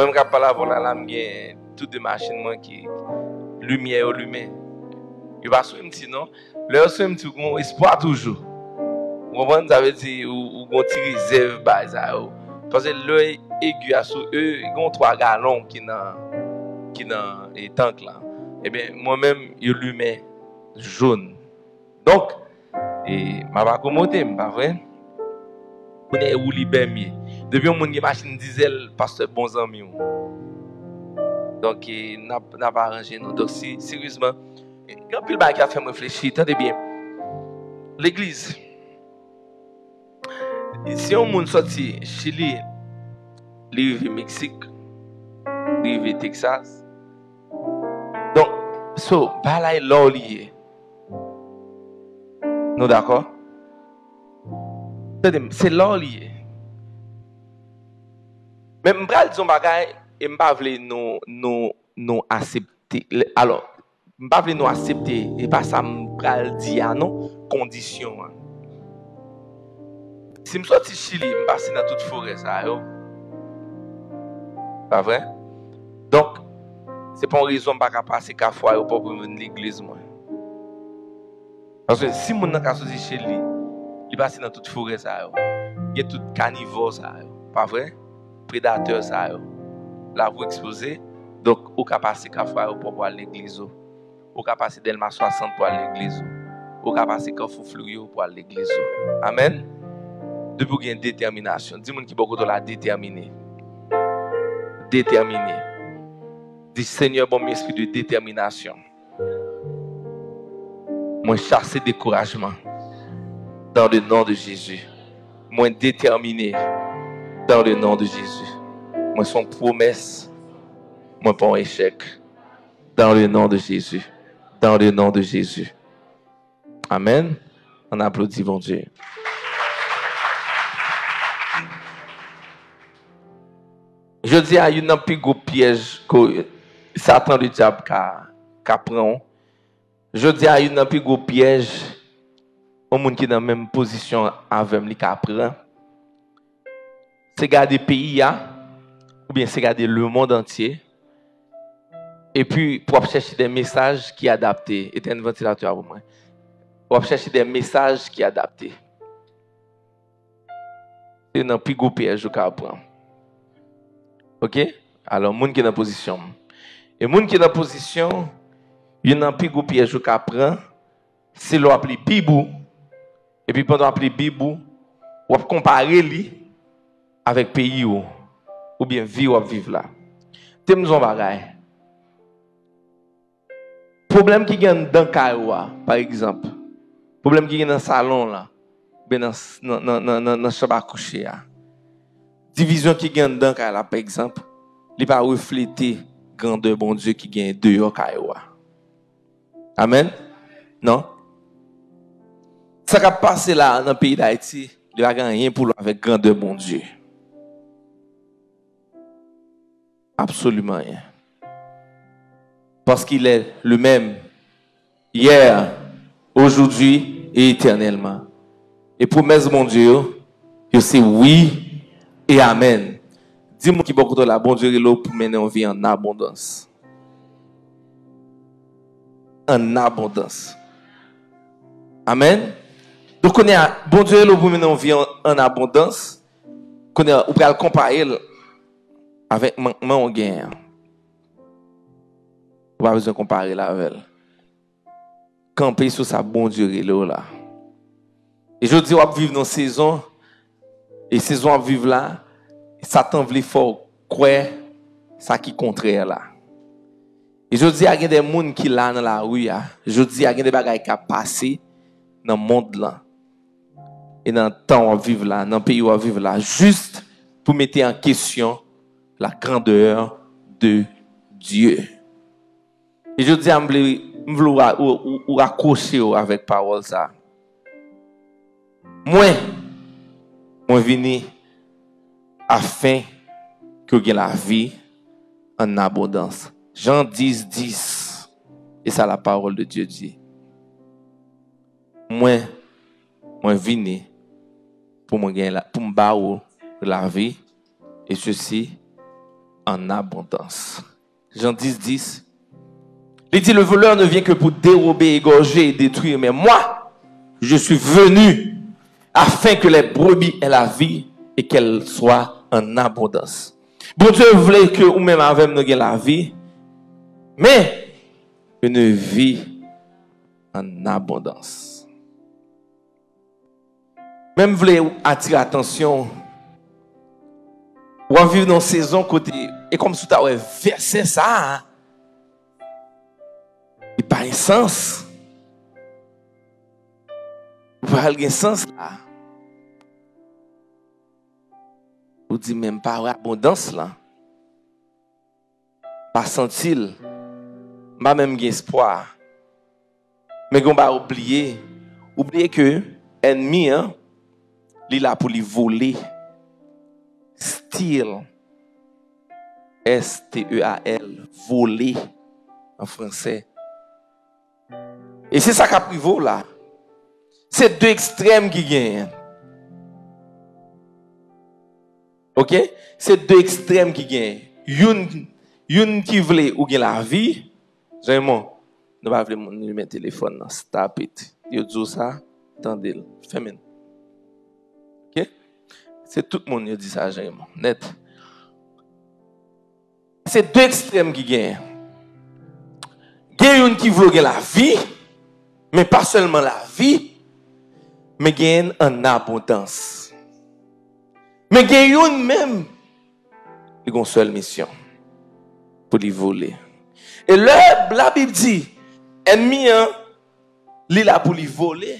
Moi, je parle pour la lame, j'ai toutes les machines qui lumière allumée. Il va sur un petit non, leur sur un petit espoir toujours. Vous comprenez, ça veut dire ou gon ti réserve ba ça. Parce que l'œil aigu à sous eux, ils ont 3 gallons qui dans les tanks là. Eh bien, moi-même, il lumière jaune. Donc, et m'a pas accommodé, pas vrai? On est où libéré. Depuis on a machine diesel parce que bons amis. Donc, n'a pas arrangé nous. Donc, si sérieusement, quand pile bail qui a fait me réfléchir, attendez bien. L'église, si on monde sorti Chili, arrivé Mexique, arrivé Texas. Donc, balay l'or lié. Nous d'accord? C'est l'or lié. Mais m'bral disons bagay et m'pa vle nous accepter. Alors, m'pa vle nous accepter et pas ça m'bral di a non condition. Si me sorti Chili, m'passe dans toute forêt ça yo. Pas vrai? Donc, c'est pas une raison pas qu'à passer qu'à fois au pour venir l'église moi. Parce que si mon n'a sorti chez lui, il passe dans toute forêt ça yo. Il y a tout carnivore ça yo. Pas vrai? Prédateur ça yo. La vous exposé. Donc, au cas passer qu'à fois pour aller l'église. Au cas passer Delma 60 pour aller l'église. Au cas passer Carrefour Fluyo pour aller l'église. Amen. Depuis qu'il y a une détermination. Dis-moi qui beaucoup de la déterminer. Déterminé. Dis Seigneur, bon esprit de détermination. Moi chasser découragement dans le nom de Jésus. Moi déterminé dans le nom de Jésus. Moi son promesse. Moi pas un échec dans le nom de Jésus. Dans le nom de Jésus. Amen. On applaudit bon Dieu. Je dis à une plus gros piège que Satan le diable qu'a prend. Je dis à une plus gros piège au monde qui est dans la même position avec lui qu'a prend. C'est garder le pays ou bien c'est garder le monde entier. Et puis pour chercher des messages qui sont adaptés. Et un ventilateur pour moi. Pour chercher des messages qui sont adaptés. C'est un plus gros piège qu'a prend. OK? Alors, moun qui est dans position. Et moun qui est dans position, il y a un plus gros piège qu'on prend, c'est l'appeler Bibou. Et puis pendant l'appeler Bibou, on va comparer lui avec pays ou bien vie ou vivre là. T'aimes nous bagay. Problème qui gagne dans Kaioua, par exemple. Problème qui gagne dans le salon là, bien dans la chambre à coucher là. Division qui gagne dans Kaioua, par exemple, il va refléter grandeur bon Dieu qui gagne dehors Kaioua. Amen. Non? Ça qui a passé là dans le pays d'Haïti, il va gagner rien pour lui avec grandeur bon Dieu. Absolument rien. Parce qu'il est le même hier, aujourd'hui et éternellement. Et promesse mon Dieu, c'est oui et amen. Dis-moi qui beaucoup de la bon Dieu est là pour mener une vie en abondance. En abondance. Amen. Donc on est bon Dieu est là pour mener une vie en abondance. On peut le comparer avec mon gain. On va besoin de comparer là avec elle. Camper sur sa bon Dieu est là. Et je dis on va vivre dans une saison et saison à vivre là. Satan veut fort croire ça qui contraire là. Et je dis à des gens qui là dans la rue, je dis à des bagages qui passé dans le monde là. Et dans le temps à vivre là, dans le pays où vivre là, juste pour mettre en question la grandeur de Dieu. Et je dis à vous raccrocher avec parole ça. Moi venu afin que vous ayez la vie en abondance. Jean 10, 10. Et ça la parole de Dieu dit. Moi venu pour me gagner pour me la vie et ceci en abondance. Jean 10, 10. Il dit, le voleur ne vient que pour dérober, égorger et détruire. Mais moi, je suis venu afin que les brebis aient la vie et qu'elles soient en abondance. Bon Dieu voulait que ou même avec nous ayons la vie, mais une vie en abondance. Même voulait attirer attention, ou vivre dans une saison côté, et comme si tu avais versé ça, il n'y a pas un sens. Il n'y a pas un sens là. Vous dites même pas abondance là. Pas sentir, pas même espoir. Mais on va oublier que l'ennemi, il est là pour lui voler. Steal. S-T-E-A-L. Voler en français. Et c'est ça qu'a pris là. C'est deux extrêmes qui gagnent. Ok? C'est deux extrêmes qui gagnent. Une qui voulait ou la vie. Vraiment. Nous ne voulons pas mettre le téléphone. Stop it. Yo dis ça. Attendez. Féminin. Ok? C'est tout le monde qui dit ça, vraiment. Net. C'est deux extrêmes qui gagnent. Il y a une qui veut la vie, mais pas seulement la vie, mais il y a en abondance. Mais il y a une même, il y a une seule mission pour les voler. Et là, la Bible dit, ennemi, il est là pour les voler.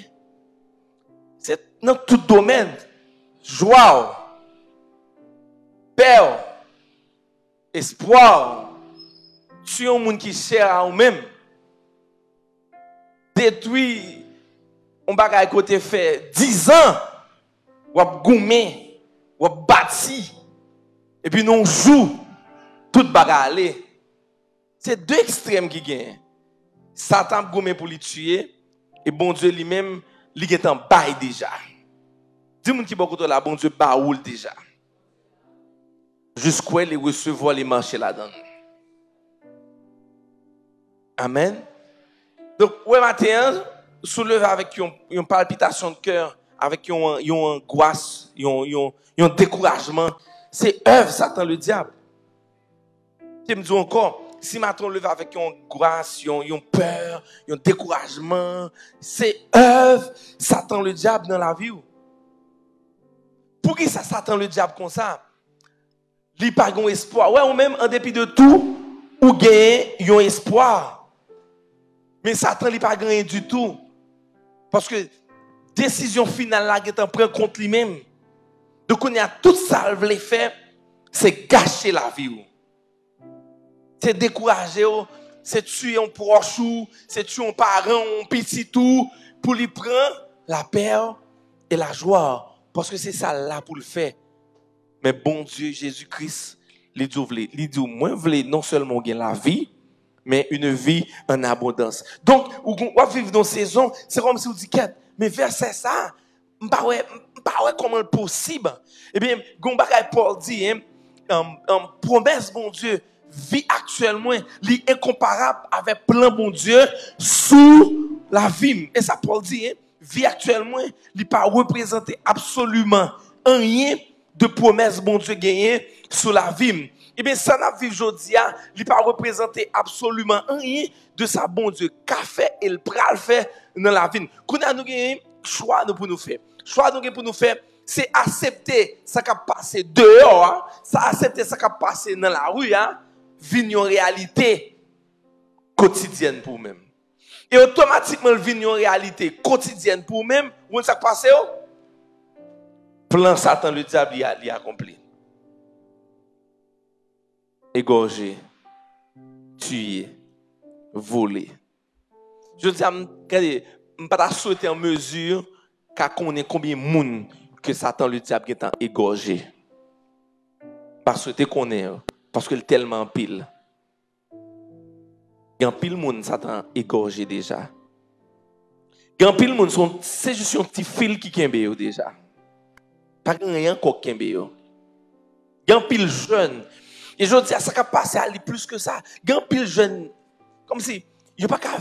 C'est dans tout domaine. Joie, paix, espoir. Tu es un monde qui cher à vous-même. Détruit, on va côté fait 10 ans, ou à goumer, ou à bâti, et puis nous joue tout bagarre. C'est deux extrêmes qui gagnent. Satan goumé pour les tuer, et bon Dieu lui-même, il est en bail déjà. Dis-moi qui beaucoup de la bon Dieu baoul déjà. Jusqu'où les recevoir les marcher là-dedans. Amen. Donc, ouais, matin, soulève avec une palpitation de cœur, avec une angoisse, un découragement. C'est œuvre, Satan, le diable. Je me dis encore, si matin on lève avec une angoisse, une peur, un découragement, c'est œuvre, Satan, le diable dans la vie. Pour qui ça Satan le diable comme ça? Il n'a pas d'espoir. Ouais, ou même en dépit de tout, ou gagne un espoir. Mais Satan n'a pas gagné du tout. Parce que décision finale là, il prend contre lui-même. Donc on a tout ça qu'il veut faire, c'est gâcher la vie. C'est décourager, c'est tuer un proche, c'est tuer un parent, un petit tout, pour lui prendre la paix et la joie. Parce que c'est ça là pour le faire. Mais bon Dieu, Jésus-Christ, il dit, moi, je veux non seulement gagner la vie, mais une vie en abondance. Donc, on va vivre dans cette saison, c'est comme si on dit, mais verset ça, je ne sais pas comment c'est possible. Eh bien, Paul dit, promesse, bon Dieu, vie actuellement, est incomparable avec plan, bon Dieu, sous la vie. Et ça, Paul dit, vie actuellement, il ne pas représenter absolument rien de promesse, bon Dieu, gagné sur la vie. Eh bien, ça n'a vu aujourd'hui, il ne pas représenter absolument rien de sa bon Dieu qu'a fait et le pral fait dans la vie. Qu'on a nous gagné, choix pour nous faire. Choix pour nous faire, c'est accepter ce qui a passé dehors, ça accepter ce qui a passé dans la rue, vient une réalité quotidienne pour nous-mêmes. Et automatiquement, il vient une réalité quotidienne pour nous-mêmes. Où ça passe? Plan Satan, le diable, il a accompli. Égorger, tuer, voler. Je dis, je ne peux pas souhaiter en mesure qu'à connaître combien de monde que Satan, le diable, est égorgé. Pas souhaiter connaître, parce qu'il est tellement pile. Il y a un pile monde Satan égorgé déjà. Il y a un pile monde, c'est juste un petit fil qui kembe déjà. Pas rien encore kembe. Il y a un pile jeune. Et je dis, ça a passé à aller plus que ça. Grand pile jeune, comme si, il n'y a pas qu'à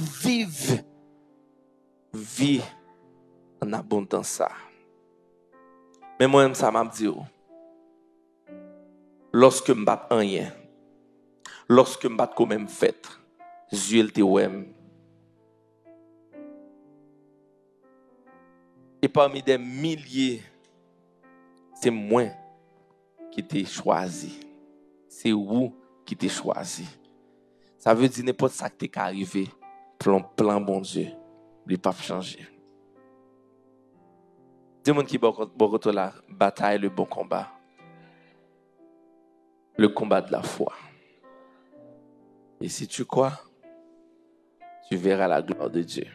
vivre en abondance ça. Mais moi-même, ça m'a dit, lorsque je ne bats rien, lorsque je ne bats quand même fait, Dieu te ouem. Et parmi des milliers, c'est moi qui t'ai choisi. C'est vous qui t'ai choisi. Ça veut dire n'importe ça qui t'est arrivé, plan bon Dieu, il ne peut pas changer. Dis-moi qui est la bataille, le bon combat. Le combat de la foi. Et si tu crois, tu verras la gloire de Dieu.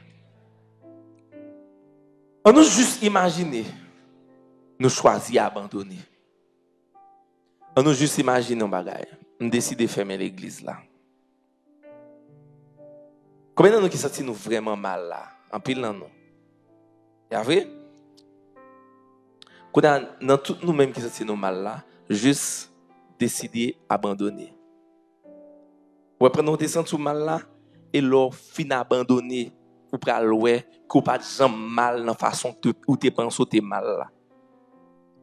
On nous juste imaginer, nous choisir à abandonner. On nous juste imaginer un bagage. On décide de fermer l'église là. Combien de nous qui sentent nous vraiment mal là? En pile dans nous. Vous voyez? Dans tout nous-mêmes qui sentent nous mal là, juste décider d'abandonner. Ou après nous descendre sous mal là et leur fin abandonner ou pral ouais que pas jamais mal dans façon où tu penses que tu mal là.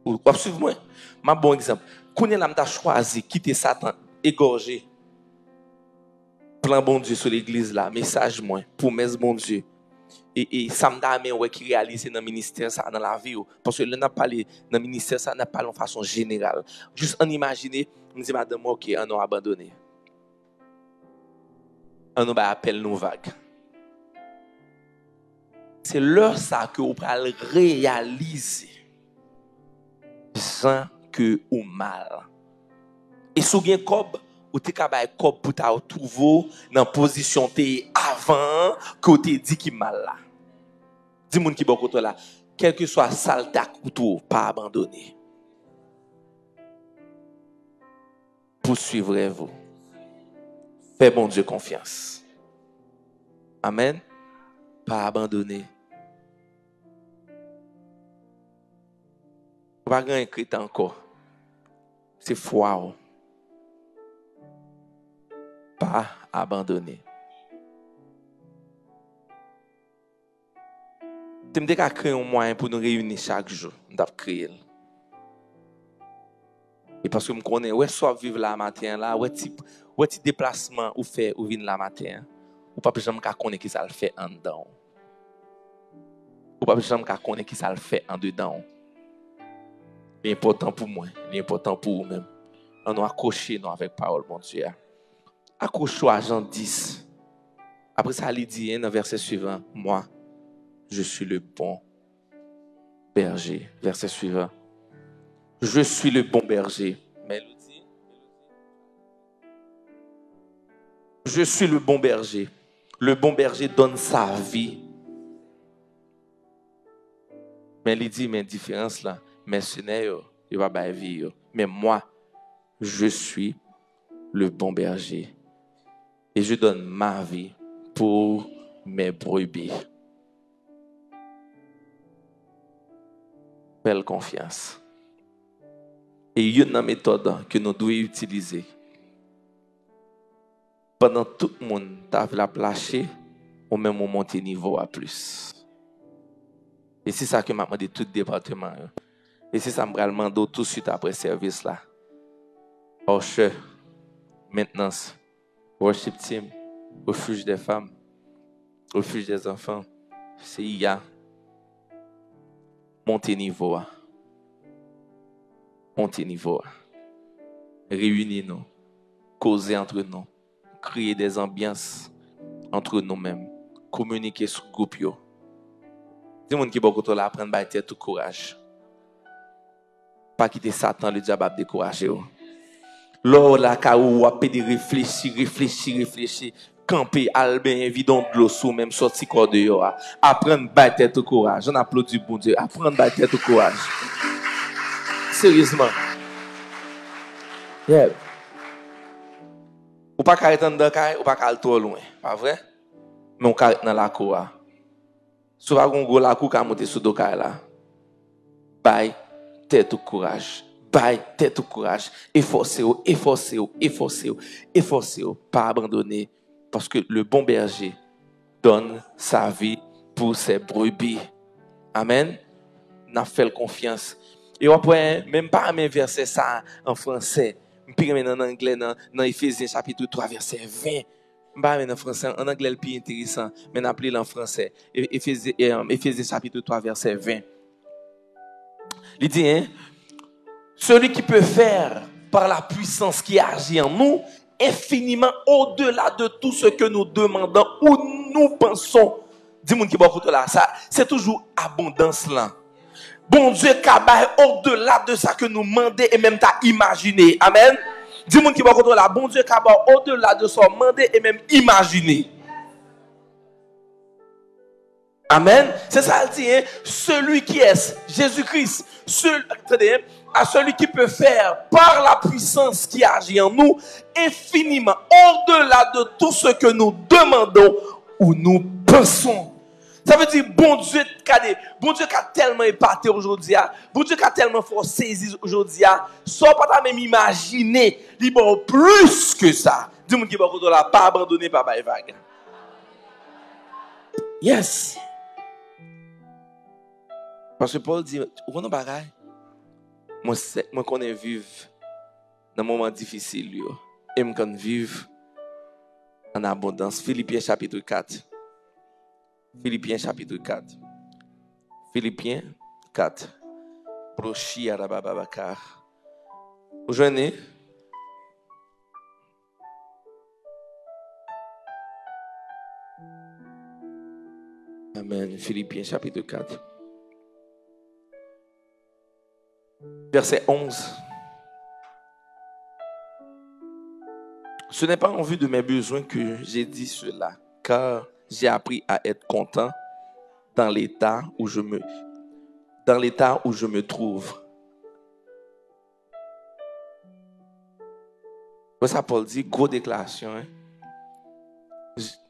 Ou suivez moi. Un bon exemple. Quand on a choisi quitter Satan égorgé. Plan bon Dieu sur l'église là, message moi, promesse bon Dieu. Et ça me donne ouais qui réalise dans le ministère ça dans la vie parce que là n'a parlé dans le ministère ça n'a pas de façon générale. Juste en imaginer, me dit madame OK, on a abandonné. On nous appelle nous vague. C'est l'heure ça que vous pouvez réaliser sans que ou mal. Et si vous avez cob, ou te kabay cob pour ta trouver dans position té avant que vous te dit qui mal là. Dis moun qui bon côté là, quel que soit saleté couteau, pas abandonner. Poursuivrez-vous. Faites bon Dieu confiance. Amen. Pas abandonner. Pas grand écrit encore. C'est foi. Pas abandonner. Tu me dis qu'à créer un moyen pour nous réunir chaque jour. Nous avons créé. Et parce que je connais, ouais, soit vivre là matin, là, ouais, petit déplacement ou fait ou venir là matin, ou pas jamais qu'à connaître qui ça le fait en dedans. Ou pas jamais qu'à connaître qui ça le fait en dedans. L'important pour moi, l'important pour vous-même. On nous accrocher nous avec parole, mon Dieu. Accroche-toi à Jean 10. Après ça, il dit dans le verset suivant, moi, je suis le bon berger. Verset suivant. Je suis le bon berger. Mélodie. Je suis le bon berger. Le bon berger donne sa vie. Mais il dit, mais différence là, mais ce n'est pas ma vie. Mais moi, je suis le bon berger. Et je donne ma vie pour mes brebis. Belle confiance. Et il y a une méthode que nous devons utiliser. Pendant tout le monde, tu as la placer, ou même monter niveau à plus. Et c'est ça que m'a demandé tout le département. Et c'est ça que je demande tout de suite après le service là. Usher, maintenance, worship team, refuge des femmes, refuge des enfants, CIA. Monter niveau. Monter niveau. Réunir-nous. Causer entre nous. Créer des ambiances entre nous-mêmes. Communiquer sur le groupe. Dis-moi qui est beaucoup là, prendre à tête tout courage. Pas quitter Satan, le diable a découragé. Lors la kaou a pédé réfléchir. Camper, albin, vidon de l'eau sous, même sorti corps de yo. Apprendre à tête tout courage. On applaudit bon Dieu. Apprendre à tête tout courage. Sérieusement. Yeah. Ou pas carré dans caille, ou pas carré trop loin, pas vrai? Mais on carré dans la cour. Si vous avez un gros la cour qui a monté sur le caille là. Bye, tête au courage. Baille tête au courage. Efforcez-vous, efforcez-vous, efforcez-vous, efforcez-vous. Pas abandonner. Parce que le bon berger donne sa vie pour ses brebis. Amen. N'a fait confiance. Et après, même pas même verset ça en français. Puis en anglais, dans Éphésiens chapitre 3, verset 20. Pas en français, en anglais, le plus intéressant. Mais on appelle en français. Éphésiens chapitre 3, verset 20. Il dit, hein, celui qui peut faire par la puissance qui agit en nous infiniment au-delà de tout ce que nous demandons ou nous pensons. Dis-moi qui va là, ça, c'est toujours abondance là. Bon Dieu cabaye au-delà de ça que nous demandons et même t'as imaginé. Amen. Dis-moi qui va là, bon Dieu cabaye au-delà de ça demander et même imaginer. Amen. C'est ça, il dit, hein? Celui qui est Jésus-Christ, à celui qui peut faire par la puissance qui agit en nous infiniment au-delà de tout ce que nous demandons ou nous pensons. Ça veut dire, bon Dieu qui a tellement épaté aujourd'hui, bon Dieu qui a tellement fort saisi aujourd'hui, sans pas même imaginer, il bon plus que ça. Dis-moi qui va pas abandonner par vague. Yes. Parce que Paul dit, où est-ce bagaille? Moi connais vivre dans un moment difficile et moi connais vivre en abondance. Philippiens chapitre 4. Philippiens chapitre 4. Philippiens 4. Prochi arababakar. Vous joignez? Amen. Philippiens chapitre 4. Verset 11. Ce n'est pas en vue de mes besoins que j'ai dit cela, car j'ai appris à être content dans l'état où je me trouve. Ça, Paul dit, gros déclaration. Hein?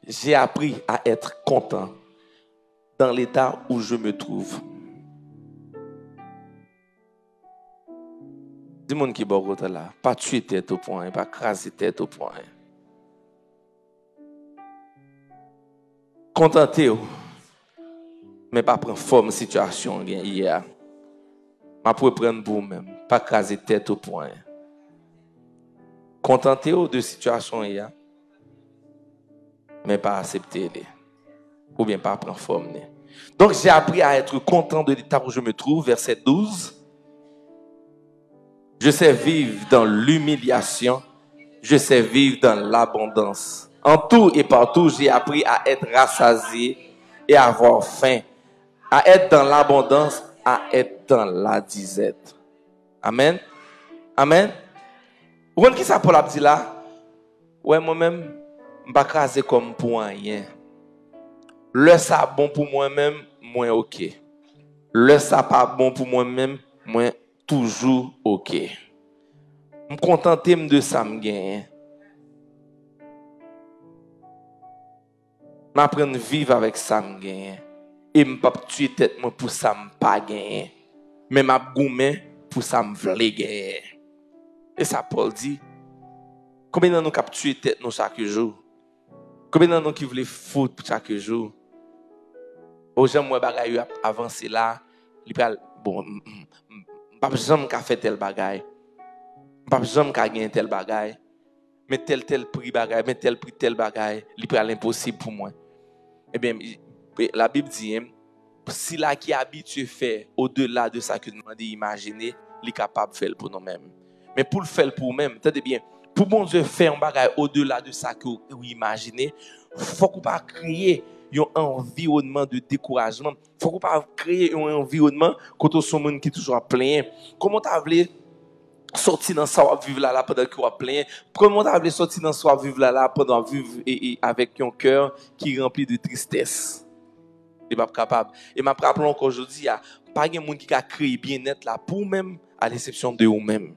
J'ai appris à être content dans l'état où je me trouve. Dis-moi qui est là, pas tuer tête au point, pas craser tête au point. Contentez-vous, mais pas prendre forme situation hier. Ma pour prendre pour vous-même, pas craser tête au point. Contentez-vous de situation hier, mais pas accepter les, ou bien pas prendre forme. Donc j'ai appris à être content de l'état où je me trouve, verset 12. Je sais vivre dans l'humiliation, je sais vivre dans l'abondance. En tout et partout, j'ai appris à être rassasié et à avoir faim, à être dans l'abondance, à être dans la disette. Amen. Amen. Vous voyez qui ça Paul a dit là? Ouais, moi-même, je ne vais pas craser comme pour rien. Le ça bon pour moi-même, moi ok. Le ça pas bon pour moi-même, moi toujours ok. Je me contenter de ça me gagne. Je m'apprends à vivre avec ça me gagne. Et je ne pas tuer tête moi pour ça me pas gagner. Mais je goumé pour ça me vle gagner. Et ça Paul dit, combien de nous cap tuer tête nous chaque jour? Combien de nous qui voulait foutre chaque jour? Aux gens moi bagaille avancer là, il parle bon pas jamais qu'a fait tel bagaille. Pas jamais qu'a gagner tel bagaille. Mais tel prix bagaille, mais tel prix tel bagaille, il parle impossible pour moi. Eh bien la Bible dit si là qui habitué faire au-delà de ça que nous demandons d'imaginer, il est capable de faire pour nous-mêmes. Mais pour le faire pour nous-mêmes, attendez bien, pour bon Dieu faire un bagage au-delà de ça que vous imaginez, faut qu'on pas créer un environnement de découragement. Faut qu'on pas créer un environnement quand on sont monde qui toujours plein. Comment tu voulais sortir dans ça vivre là pendant que tu plein? Comment tu voulais sortir dans ça vivre là pendant vivre et avec un cœur qui est rempli de tristesse? Il n'est pas capable. Et je me rappelle encore aujourd'hui, il n'y a pas de monde qui a créé bien-être là pour même, à l'exception de vous-même.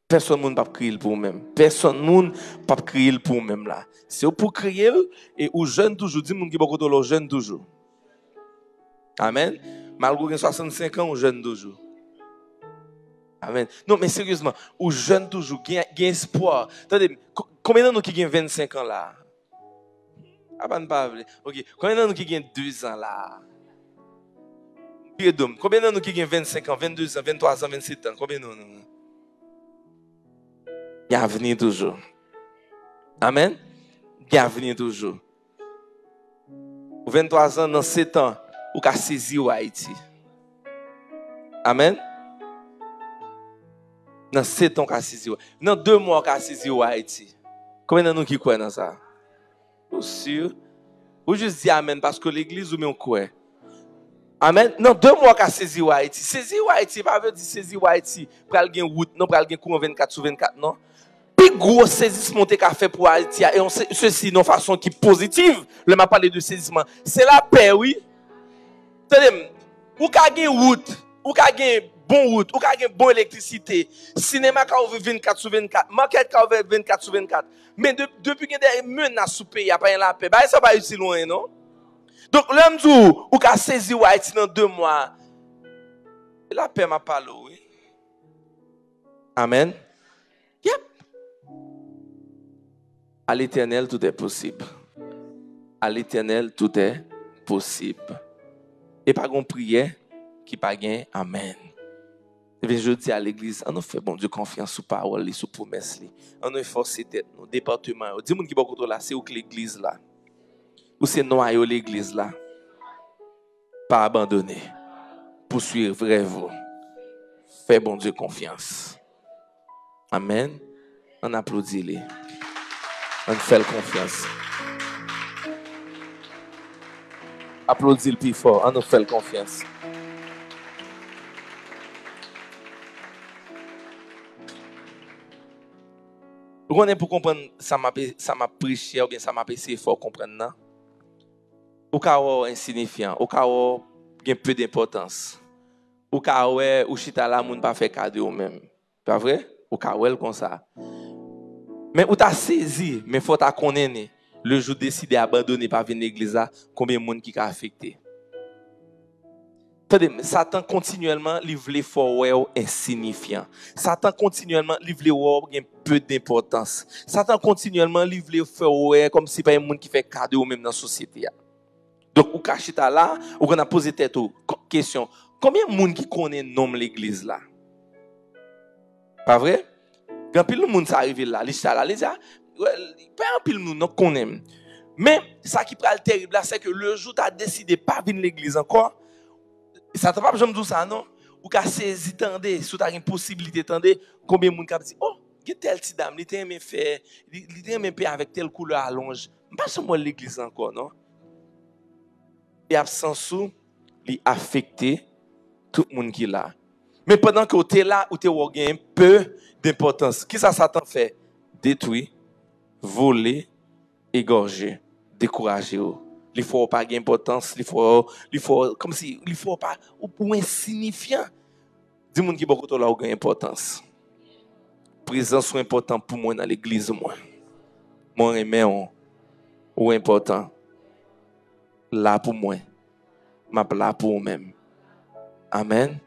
Personne ne peut créer pour vous-même. Personne ne peut créer pour vous-même là. C'est pour créer et aux jeunes toujours. Dis mon qui beaucoup de jeunes toujours. Amen. Malgré 65 ans, aux jeunes toujours. Amen. Non, mais sérieusement, ou jeune toujours, gain espoir. Attendez, combien de nous qui gagnent 25 ans là? Ah, pas ok. Combien de nous qui gagnent 2 ans là? Combien de nous qui gagnent 25 ans, 22 ans, 23 ans, 27 ans? Combien de nous? Il y a avenir toujours. Amen. Il y a avenir toujours. 23 ans, dans 7 ans, ou qu'à saisir Haïti. Amen. Dans 7 ans, qu'à saisir. Dans 2 mois, qu'à saisir Haïti. Combien de nous qui croient dans ça? Vous sûr? Ou juste dire Amen parce que l'église ou bien quoi? Amen. Non, 2 mois qu'à saisir Haïti. Saisir Haïti, pas veut dire saisir Haïti. Pral gen route, non, pral gen courant 24/24, non? Puis gros saisissement qu'a fait pour Haïti et on sait ceci de façon qui positive. Le m'a parlé de saisissement. C'est la paix, oui. Tenez, ou ka gen route, ou ka gen bon route, ou ka gen bon électricité. Cinéma ka ouvert 24/24, market ka ouvert 24/24. Mais depuis que des menaces sous pays, y a pas la paix. Bah ça va aussi loin, non? Donc l'homme dit ou ka saisi Haïti dans 2 mois. La paix m'a parlé, oui. Amen. Yep. À l'Éternel, tout est possible. À l'Éternel, tout est possible. Et pas une prière qui pas gain. Amen. Et bien, je dis à l'église, on nous fait bon Dieu confiance sur parole, sur promesse. On nous force tête, nos départements. Dis-moi qui beaucoup là, c'est où que l'église là. Ou c'est noyau l'église là. Pas abandonner. Poursuivre rêve. Fais bon Dieu confiance. Amen. On applaudit les. On fait confiance. Applaudis le plus fort. On nous fait confiance. Vous connaissez pour comprendre ça m'a prêché ou bien ça m'a essayé fort comprendre non? Au cas où insignifiant, au cas où gain peu d'importance. Au cas où ou chita la moun pas fait cadeau même. Pas vrai? Au cas où comme ça. Mais ou t'a saisi, mais faut t'a connaître le jour décidé d'abandonner pas venir l'église là, combien de monde qui a affecté. Attendez, Satan continuellement livre fort insignifiant. Satan continuellement livre un peu d'importance. Satan continuellement livre fort comme si pas un monde qui fait cadeau même dans la société. Donc ou kachita là, ou qu'on a posé tête question, combien de monde qui connaît nom l'église là? Pas vrai? Quand pile le monde s'arrive là, l'histoire là, les gars, pas un pile nous connaît. Mais ça qui prend le terrible là, c'est que le jour tu as décidé pas venir l'église encore, ça t'a pas jamais dit ça non? Ou qu'a saisi tendez, si tu as une possibilité tendez, combien de monde qui dit oh, il y a telle petite dame, il t'a aimé faire, il t'a aimé faire avec telle couleur allonge. Pas seulement l'église encore non? Et absence ou li affecté tout le monde qui est là. Mais pendant que tu es là, ou tu as un peu d'importance, qui ça Satan fait? Détruire, voler, égorger, décourager. Il faut pas d'importance, il faut comme si il faut pas ou insignifiant. Dis moun qui beaucoup là ou gain importance. Présence ou important pour moi dans l'église moi. Moi aimer ou important. Là pour moi. M'a là pour moi-même. Amen.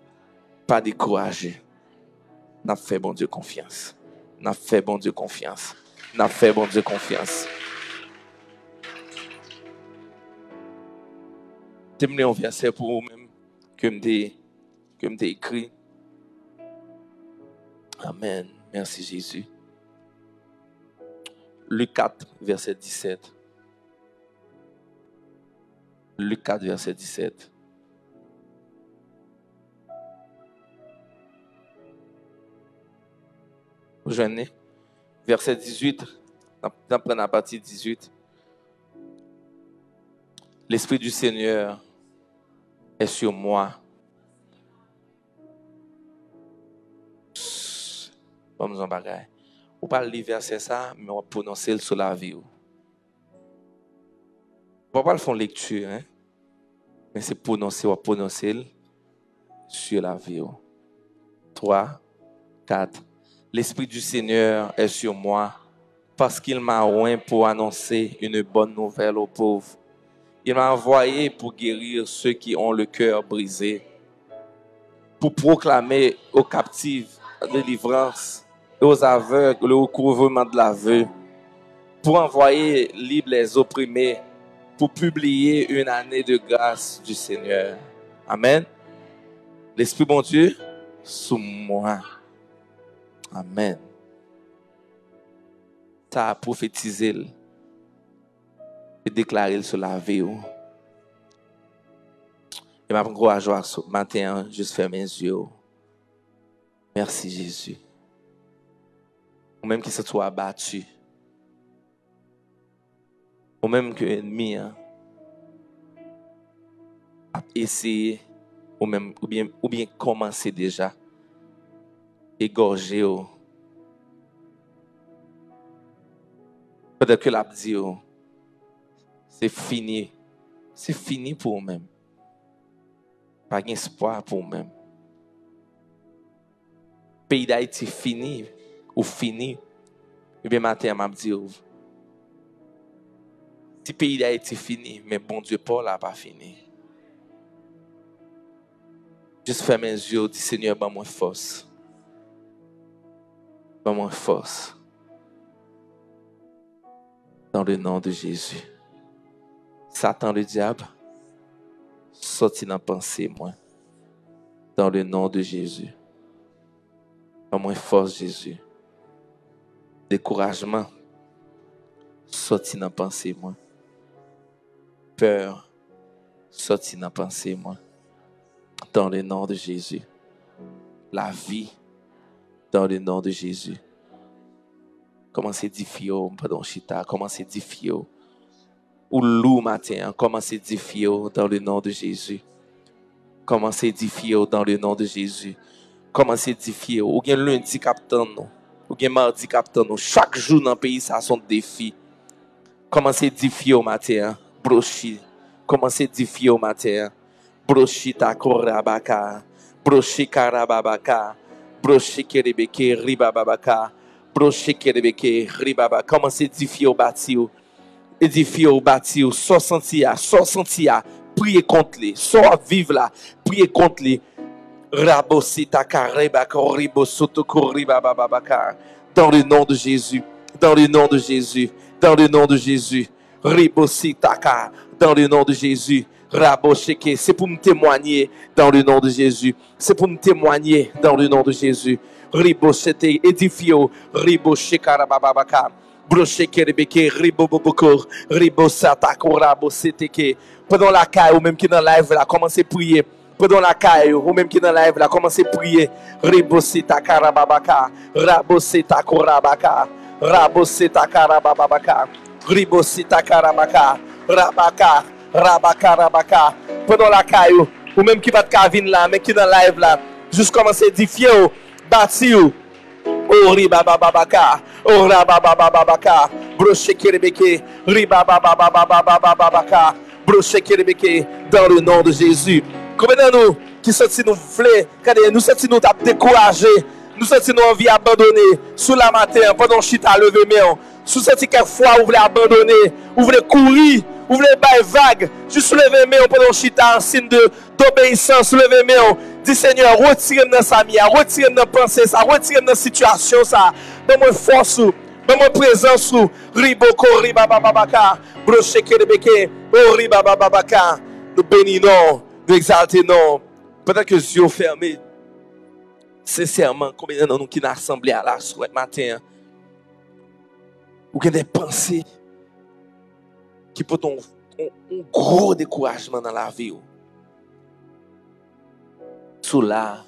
Pas décourager. N'a fait bon Dieu confiance. N'a fait bon Dieu confiance. N'a fait bon Dieu confiance. T'aimerais un verset pour vous-même que me écrit. Amen. Merci Jésus. Luc 4, verset 17. Luc 4, verset 17. Vous joignez? Verset 18. On prend la partie 18. L'Esprit du Seigneur est sur moi. Vamos en bagaille. Ou pas le verset ça, mais on va prononcer le sur la vie. On va pas le faire lecture, hein? Mais c'est prononcer, on va prononcer sur la vie. 3, 4. L'Esprit du Seigneur est sur moi parce qu'il m'a oint pour annoncer une bonne nouvelle aux pauvres. Il m'a envoyé pour guérir ceux qui ont le cœur brisé, pour proclamer aux captifs délivrance et aux aveugles le recouvrement de l'aveu, pour envoyer libres les opprimés, pour publier une année de grâce du Seigneur. Amen. L'Esprit bon Dieu, sous moi. Amen. Ça a prophétisé et déclaré sur la vie. Et ma grosse joie ce matin, juste fermer mes yeux. Merci Jésus. Ou même qui se soit abattu. Ou même que l'ennemi a essayé, ou bien commencé déjà, égorger. Peut-être que l'a dit, c'est fini. C'est fini pour vous-même. Pas d'espoir pour vous-même. Pays d'Haïti fini, ou fini. Et bien matin, m'a dit, si le pays d'Haïti fini, mais bon Dieu, Paul n'a pas fini. Juste ferme mes yeux, dis Seigneur, donne-moi force. Donne-moi force. Dans le nom de Jésus. Satan, le diable, sorti dans la pensée, moi. Dans le nom de Jésus. Donne-moi force, Jésus. Découragement, sorti dans la pensée, moi. Peur, sorti dans la pensée, moi. Dans le nom de Jésus. La vie, dans le nom de Jésus. Commencez à édifier, pardon, Chita, commencez à édifier. Ou loup matin, commencez à édifier dans le nom de Jésus. Commencez à édifier dans le nom de Jésus. Commencez à édifier. Ou bien lundi captain, ou bien mardi captain. Chaque jour dans le pays, ça a son défi. Commencez à édifier au matin, brochi. Commencez à édifier au matin. Brochi ta korabaka. Brochi karababaka. Brochi kerebeke ribababaka. Brochi kerebeke ribaba. Commencez à édifier au bâti. Édifier au bâti. Soit sentir, priez contre les. Soit vivre là, priez contre les. Rabosita karebaka ribosoto koribababaka. Dans le nom de Jésus. Dans le nom de Jésus. Dans le nom de Jésus. Ribositaka. Dans le nom de Jésus. Rabosheke. C'est pour me témoigner dans le nom de Jésus. C'est pour me témoigner dans le nom de Jésus. Riboshete. Édifio. Riboshekarababaka. Brosheke rebeke. Riboboboko. Ribosatako. Raboseteke. Pendant la caille ou même qui dans la live là, commencez à prier. Pendant la caille ou même qui dans la live là, commencez à prier. Ribosita karababaka. Rabosita korabaka. Rabosita karababaka. Ribosita karabaka. Rabaka. Rabaka, rabaka. Pendant la caillou, ou même qui va de Kavin là, mais qui dans la live là, juste commencer à édifier, bâti, oh ribabababaka, oh rababababaka, broche kerebeke, ribababababababaka, broche kerebeke, dans le nom de Jésus. Combien de nous qui sentent nous flé, nous sentons nous taper découragés, nous sentons nous envie abandonner, sous la matin, pendant chita levé main, sous cette quelquefois vous voulez abandonner, vous voulez courir. Vous voulez bailler vague, juste lever mes mains pendant chita en signe d'obéissance, lever mes mains. Dis Seigneur, retirez-moi dans sa mia, retirez-moi dans la pensée, ça, retirez-moi dans la situation, ça. Donne-moi force, donne-moi présence, riboko, ribabababaka, brocheke rebeke, oh ribabababaka. Nous bénissons, nous exaltons. Peut-être que les yeux fermés, sincèrement, combien de nous qui nous assemblés à la soirée matin, ou qui ont des pensées qui peut un gros découragement dans la vie. Sous là,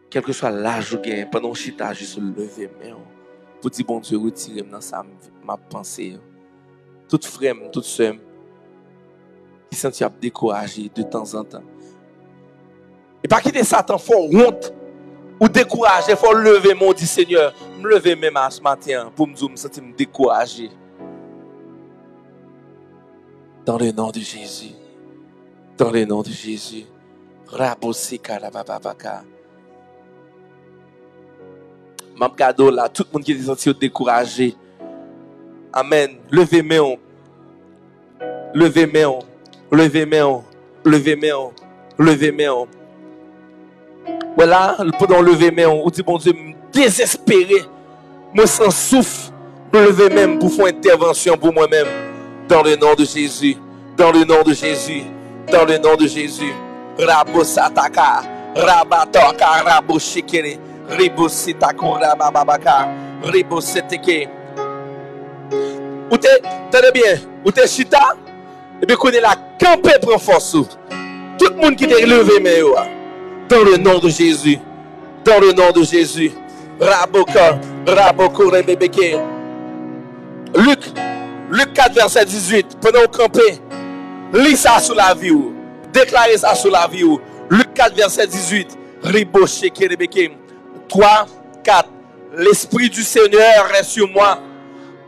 quel que soit l'âge ou gain, pendant que chita, juste lever main. Pour dire bon Dieu, retirez-moi dans sa ma pensée. Toute frère, toute soeur, qui sentit découragé de temps en temps. Et pas quitter Satan, faut honte ou décourager, faut lever mon dit Seigneur, me lever même ce matin pour me dire me sentir découragé. Dans le nom de Jésus. Dans le nom de Jésus. Rabosika rabababaka. Mam cadeau là, tout le monde qui est senti découragé. Amen. Levez main. Levez main. Levez main. Levez main. Levez main. Voilà, pendant lever main, on dit bon Dieu, désespéré, moi sans souffle, pour lever même pour faire intervention pour moi-même. Dans le nom de Jésus, dans le nom de Jésus, dans le nom de Jésus. Rabo sataka, rabatoka, rabo shikere, ribo sitako, rabababaka, ribo seteke. Ou t'es, tenez bien, ou t'es chita, et bien qu'on est là, campé prend force. Tout le monde qui t'est levé, mais dans le nom de Jésus, dans le nom de Jésus. Raboka, raboko, rebebeke. Luc 4, verset 18. Pendant au campé, lis ça sur la vie. Déclarez ça sur la vie. Luc 4, verset 18. Riboché, kerebeke. 3, 4. L'Esprit du Seigneur reste sur moi.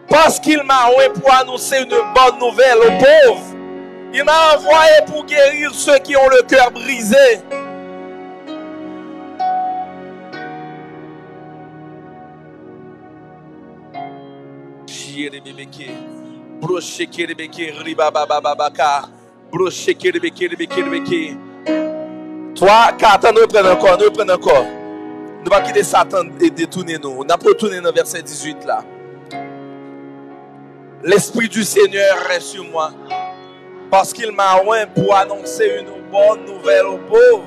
Parce qu'il m'a envoyé pour annoncer une bonne nouvelle aux pauvres. Il m'a envoyé pour guérir ceux qui ont le cœur brisé. Toi, 4, nous prenons encore, nous prenons encore. Nous va quitter Satan et détourner nous. On a pas retourné dans verset 18 là. L'Esprit du Seigneur reste sur moi. Parce qu'il m'a envoyé pour annoncer une bonne nouvelle aux pauvres.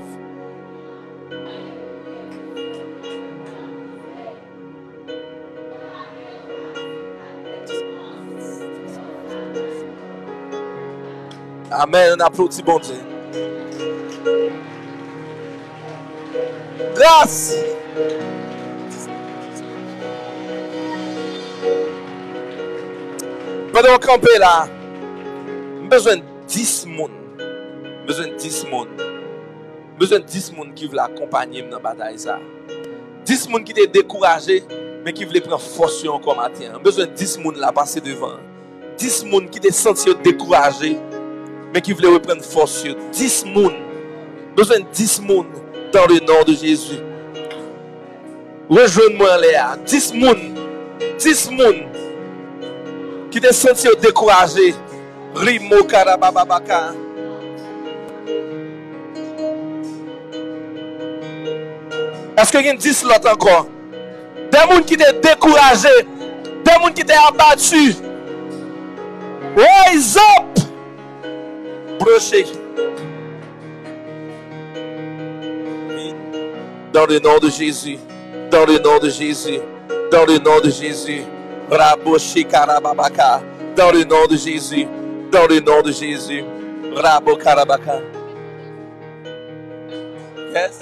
Amen. On applaudit bon Dieu. Grâce. Pendant qu'on campe là, besoin de 10 personnes. Besoin de 10 personnes. Besoin de 10 personnes qui veulent accompagner dans la bataille. 10 personnes qui étaient découragées, mais qui veulent prendre force encore matin. Besoin de 10 personnes là passer devant. 10 personnes qui étaient sentis découragées, mais qui voulaient reprendre force. 10 personnes. Besoin de 10 personnes dans le nom de Jésus. Rejoigne-moi Léa. 10 personnes. 10 personnes qui étaient sentis découragés. Rimo karabababaka. Est-ce qu'il y a 10 l'autre encore? Des gens qui étaient découragés. Des gens qui étaient abattus. Rise up. Brochez. Dans le nom de Jésus. Dans le nom de Jésus. Dans le nom de Jésus. Raboshi karababaka. Dans le nom de Jésus. Dans le nom de Jésus. Rabo karabaka. Yes.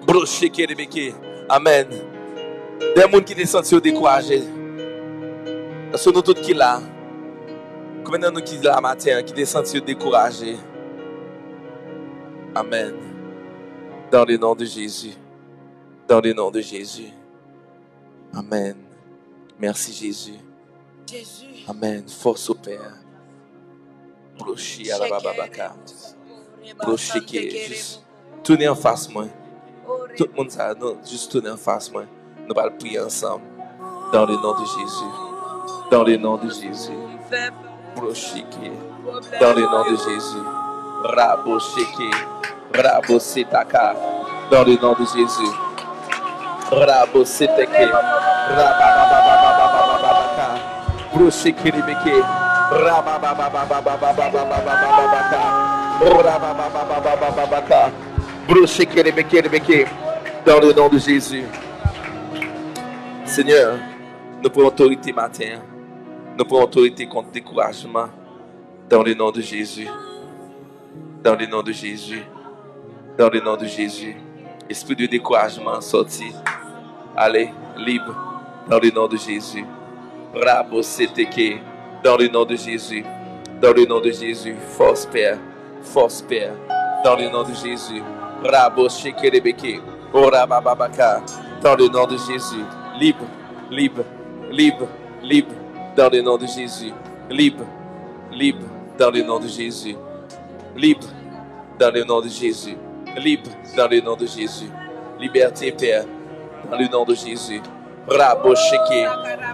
Broché kerebeke. Amen. Des gens qui sont sentis découragés. Parce que nous tous qui là. Combien de nous qui là matin qui sont sentis découragés. Amen. Dans le nom de Jésus. Dans le nom de Jésus. Amen. Merci Jésus. Jésus. Amen. Force au Père. Broché à la bababaka. Broché qui est juste. Tournez en face moi. Tout le monde ça, juste tourner en face moi. Nous allons prier ensemble. Dans le nom de Jésus. Dans le nom de Jésus. Broshiki. Dans le nom de Jésus. Raboshiki. Rabosetaka. Dans le nom de Jésus. Raboseteke. Rabababababababababaka. Broshiki ribeke. Rabababababababababababaka. Rababababababababaka. Broshiki ribeke ribeke. Dans le nom de Jésus. Seigneur, nous prenons autorité matin. Nous prenons autorité contre le découragement. Dans le nom de Jésus. Dans le nom de Jésus. Dans le nom de Jésus. Esprit de découragement sorti. Allez, libre. Dans le nom de Jésus. Rabo seteke. Dans le nom de Jésus. Dans le nom de Jésus. Force Père. Force Père. Dans le nom de Jésus. Rabo shekerebeke. Ora bababaka. Dans le nom de Jésus. Libre, libre, libre, libre, dans le nom de Jésus. Libre, libre, dans le nom de Jésus. Libre, dans le nom de Jésus. Libre, dans le nom de Jésus. Liberté, Père, dans le nom de Jésus. Rabo sheke,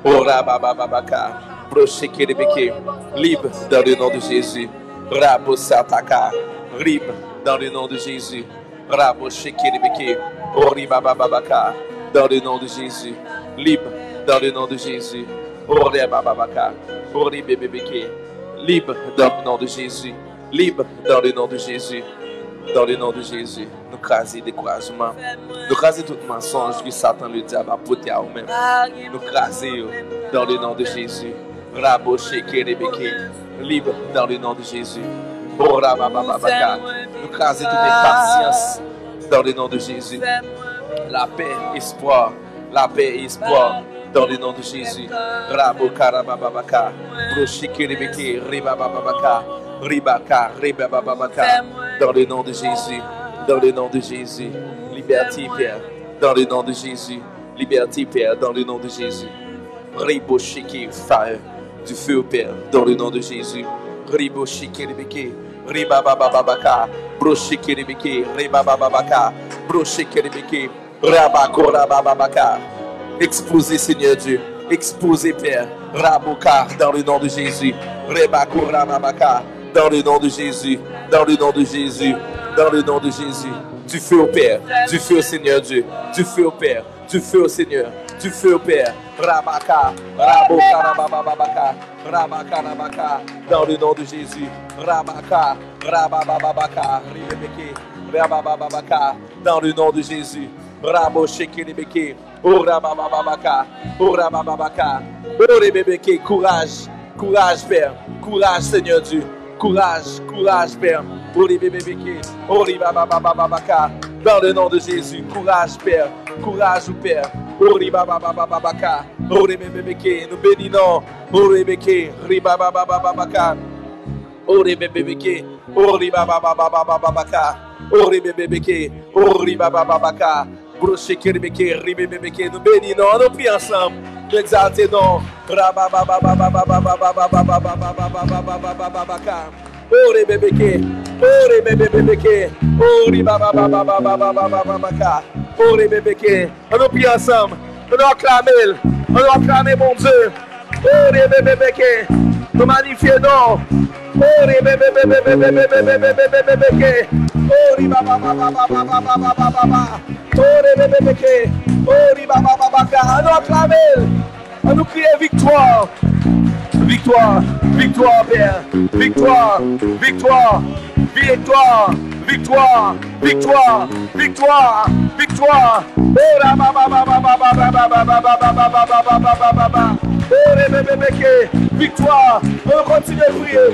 ora bababaka, Brochekerebeke. Libre dans le nom de Jésus. Rabosataka. Libre dans le nom de Jésus. Raboshekerebeke. Oribababaka. Dans le nom de Jésus. Libre dans le nom de Jésus. Oribababaka. Oribebeke. Libre dans le nom de Jésus. Libre dans le nom de Jésus. Dans le nom de Jésus, nous craser découragement. Nous craser tout mensonge que Satan le diable a porté à nous-mêmes. Nous craser dans le nom de Jésus. Raboché Kerebeke, libre dans le nom de Jésus. Borabababaka. Nous craser toute impatience dans le nom de Jésus. La paix, espoir. La paix et espoir dans le nom de Jésus. Rabokarabababaka. Broché Kerebeke, Ribabababaka. Ribaka, Ribabababaka. Dans le nom de Jésus, dans le nom de Jésus, liberté, Père, dans le nom de Jésus, liberté, Père, dans le nom de Jésus. Riboshiki, fire, du feu, Père, dans le nom de Jésus. Riboshiki, Rebeke, Ribabababaka, Broshiki, Rebeke, Ribabababaka, Broshiki, Rebeke, Rabakorabababaka. Exposez, Seigneur Dieu, exposez, Père, Rabokar, dans le nom de Jésus. Rebakorababaka. Dans le nom de Jésus, dans le nom de Jésus, dans le nom de Jésus. Du feu au Père, du feu au Seigneur Dieu, du feu au Père, du feu au Seigneur, du feu au Père. Rabaka, Raboka, Rabababaka, Rabaka, Rabaka, dans le nom de Jésus. Rabaka, Rabababaka, Ribeke, Rabababaka, dans le nom de Jésus. Rabo Shekelebeke, Orabababaka, Orabababaka, Orebebeke, courage, courage Père, courage Seigneur Dieu. Courage, courage, Père. Dans le nom de Jésus, courage, Père. Courage, Père. Nous bénissons. Nous bénissons, nous prions ensemble. Nous exaltons. Ore bebeke, ore bebeke, ore babababababababababaka, ore bebeke. On nous prie ensemble, on nous acclame mon Dieu. Ore bebeke, nous magnifions. Ore bebeke, ore babababababababababa, ore bebeke, ore babababaka. On nous acclame, on nous crie victoire. Victoire, victoire, Père. Victoire, victoire, victoire, victoire, victoire, victoire, victoire. Victoire, on continue à prier.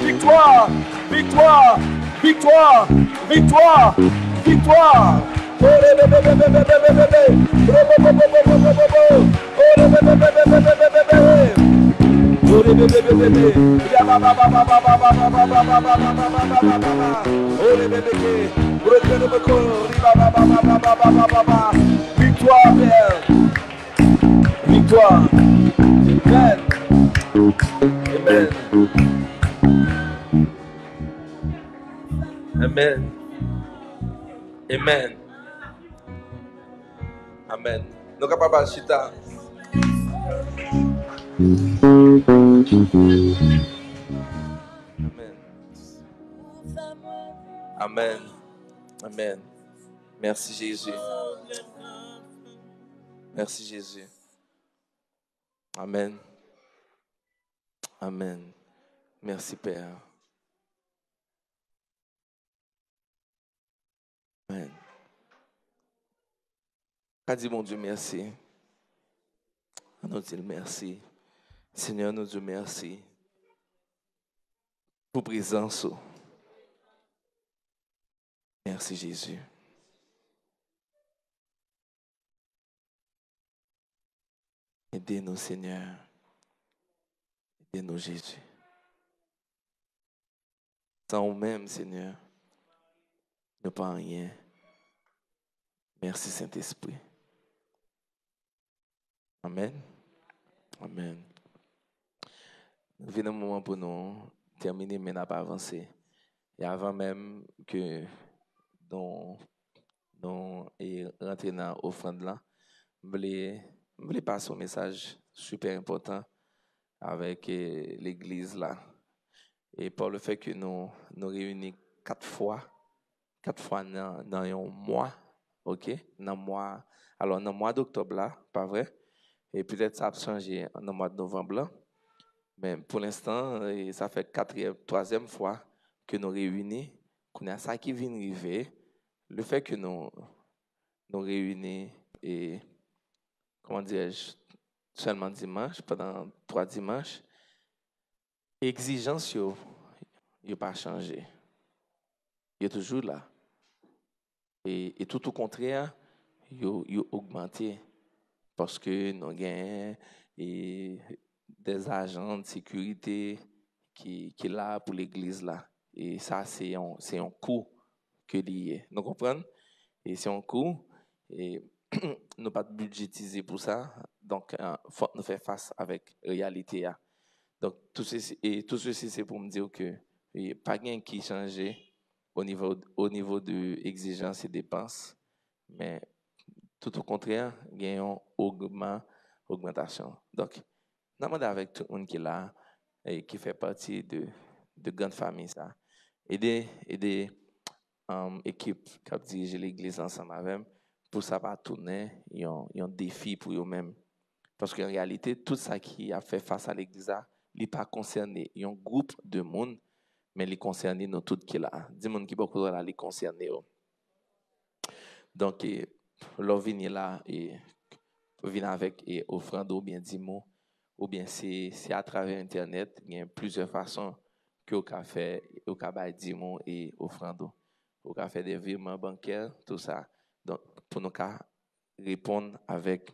Victoire, victoire, victoire, victoire, victoire. Victoire, Père. Victoire. Amen. Amen. Amen. Amen. Nous sommes capables de chita. Amen. Amen. Amen. Merci Jésus. Merci Jésus. Amen. Amen. Merci Père. Amen. Qu'a dit mon Dieu merci. Nous disons merci. Seigneur, nous disons merci pour présence. Merci Jésus. Aidez-nous Seigneur. Aidez-nous Jésus. Sans nous-mêmes Seigneur, nous pas rien. Merci Saint-Esprit. Amen. Amen. Nous venons un moment pour nous terminer, mais n'a pas avancé. Et avant même que nous rentrions dans l'offrande là, je voulais passer un message super important avec l'église là. Et par le fait que nous réunissons 4 fois dans un mois, ok? Alors, dans le mois d'octobre là, pas vrai? Et peut-être ça a changé dans le mois de novembre là. Mais pour l'instant, ça fait 3e fois que nous réunissons, qu'on a ça qui vient arriver. Le fait que nous réunissons, et, comment dirais-je, seulement dimanche, pendant 3 dimanches, l'exigence n'a pas changé. Il est toujours là. Et tout au contraire, il a augmenté. Parce que nous avons des agents de sécurité qui sont là pour l'église là. Et ça, c'est un coût que lié. Nous comprenons? Et c'est un coût. Et nous pas budgétiser pour ça. Donc, il faut nous faire face avec la réalité. Donc, tout ceci, c'est pour me dire que il n'y a pas rien qui change au niveau de exigence et dépenses. Mais tout au contraire, il y a une augmentation. Donc, nous demandons avec tout le monde qui est là et qui fait partie de grande famille, ça. Et des équipes qui dirigent l'église ensemble avec eux, pour ça va tourner, il y a un défi pour eux-mêmes. Parce qu'en réalité, tout ça qui a fait face à l'église, il n'est pas concerné. Il y a un groupe de monde, mais il est concerné nous tous qui est là. Des gens qui beaucoup là, les concernés. Donc, leur venir là et venir avec et offrande ou bien 10 mots, ou bien c'est à travers Internet, il y a plusieurs façons que vous pouvez faire, vous pouvez 10 mots et offrande. Vous pouvez faire des virements bancaires, tout ça. Donc, pour nous répondre avec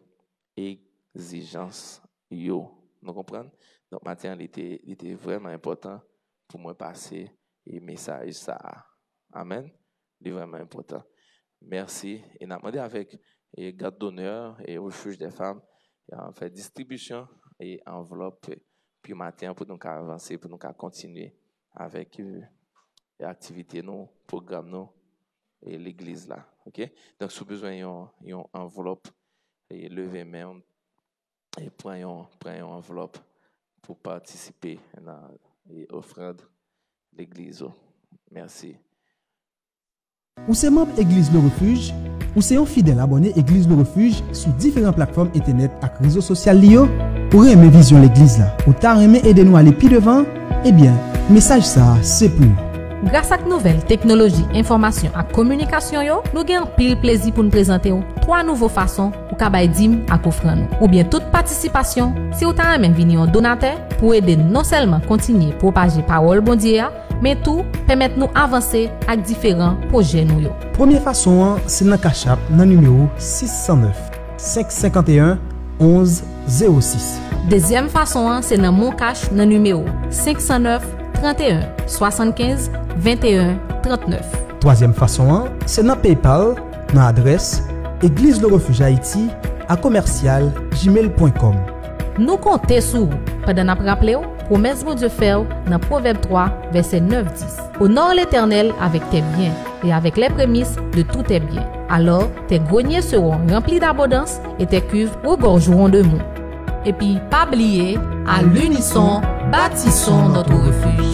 exigence, nous comprenons? Donc, maintenant, il était vraiment important pour moi passer et message ça. Amen. Il est vraiment important. Merci. Et nous avons demandé avec garde d'honneur et refuge des femmes, on fait distribution et enveloppe, puis matin pour nous avancer, pour nous continuer avec les activités, nos programmes, et l'église là. OK? Donc, si vous avez besoin d'une enveloppe, et levez main et prenez une enveloppe pour participer dans l'offrande de l'église. Merci. Ou c'est membre Église Le Refuge, ou c'est un fidèle abonné Église Le Refuge sur différentes plateformes internet et réseaux sociaux liés, pour aimer vision l'église là, ou t'as aimé aider nous à aller plus devant, eh bien, message ça, c'est pour. Grâce à nouvelles technologies, information et communication, nous avons pile plaisir pour nous présenter 3 nouvelles façons pour kabay dim à offrande. Ou bien toute participation, si vous avez même venir en donateur pour aider non seulement continuer à propager parole bon Dieu, mais tout permettre nous avancer avec différents projets nous. Première façon, c'est dans Cash App, dans le numéro 609 551 11 06. Deuxième façon, c'est dans Mon Cash, dans le numéro 509 31 75 21 39. Troisième façon, c'est dans PayPal, dans l'adresse Église Le Refuge Haïti à commercial@gmail.com. Nous comptons sur vous pendant nous rappeler promesse de Dieu fait dans Proverbe 3, verset 9-10. Honore l'Éternel avec tes biens et avec les prémices de tous tes biens. Alors tes greniers seront remplis d'abondance et tes cuves regorgeront de mots. Et puis, pas oublier, à l'unisson, bâtissons notre refuge.